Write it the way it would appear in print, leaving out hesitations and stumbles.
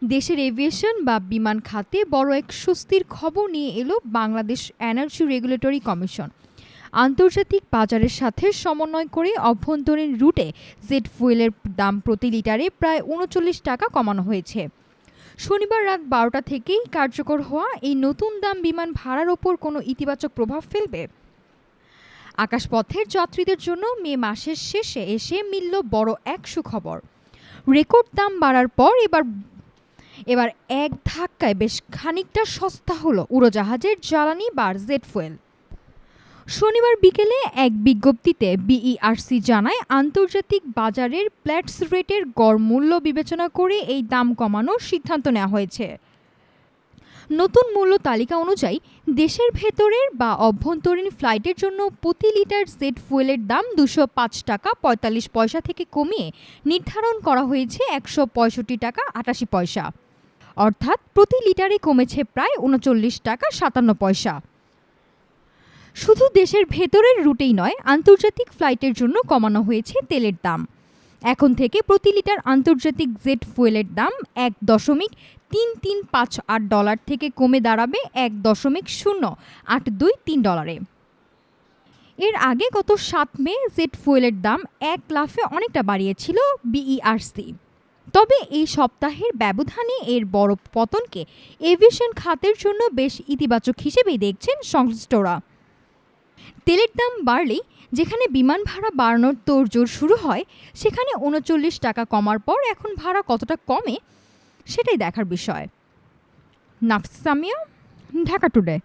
দেশের এভিয়েশন বা বিমান খাতে বড় এক স্বস্তির খবর নিয়ে এলো বাংলাদেশ এনার্জি রেগুলেটরি কমিশন। আন্তর্জাতিক বাজারের সাথে সমন্বয় করে অভ্যন্তরীণ রুটে জেট ফুয়েলের দাম প্রতি লিটারে প্রায় ৩৯ টাকা কমানো হয়েছে। শনিবার রাত ১২টা থেকেই কার্যকর হওয়া এই নতুন দাম বিমান ভাড়ার ওপর কোনো ইতিবাচক প্রভাব ফেলবে? আকাশপথের যাত্রীদের জন্য মে মাসের শেষে এসে মিলল বড় এক সুখবর। রেকর্ড দাম বাড়ার পর এবার এক ধাক্কায় বেশ খানিকটা সস্তা হলো উড়োজাহাজের জ্বালানি বা জেট ফুয়েল। শনিবার বিকেলে এক বিজ্ঞপ্তিতে বিইআরসি জানায়, আন্তর্জাতিক বাজারের প্ল্যাটস রেটের গড় মূল্য বিবেচনা করে এই দাম কমানোর সিদ্ধান্ত নেওয়া হয়েছে। নতুন মূল্য তালিকা অনুযায়ী দেশের ভেতরের বা অভ্যন্তরীণ ফ্লাইটের জন্য প্রতি লিটার জেট ফুয়েলের দাম ২০৫ টাকা ৪৫ পয়সা থেকে কমিয়ে নির্ধারণ করা হয়েছে ১৬৫ টাকা ৮৮ পয়সা। অর্থাৎ প্রতি লিটারে কমেছে প্রায় ৩৯ টাকা ৫৭ পয়সা। শুধু দেশের ভেতরের রুটেই নয়, আন্তর্জাতিক ফ্লাইটের জন্য কমানো হয়েছে তেলের দাম। এখন থেকে প্রতি লিটার আন্তর্জাতিক জেট ফুয়েলের দাম $১.৩৩৫৮ থেকে কমে দাঁড়াবে $১.০৮২৩। এর আগে গত ৭ মে জেট ফুয়েলের দাম এক লাফে অনেকটা বাড়িয়েছিল বিইআরসি। তবে এই সপ্তাহের ব্যবধানে এর বড় পতনকে এভিয়েশন খাতের জন্য বেশ ইতিবাচক হিসেবেই দেখছেন সংশ্লিষ্টরা। তেলের দাম বাড়লেই যেখানে বিমান ভাড়া বাড়ানোর তোড়জোড় শুরু হয়, সেখানে ৩৯ টাকা কমার পর এখন ভাড়া কতটা কমে সেটাই দেখার বিষয়। নাফিস সামিয়া, ঢাকা টুডে।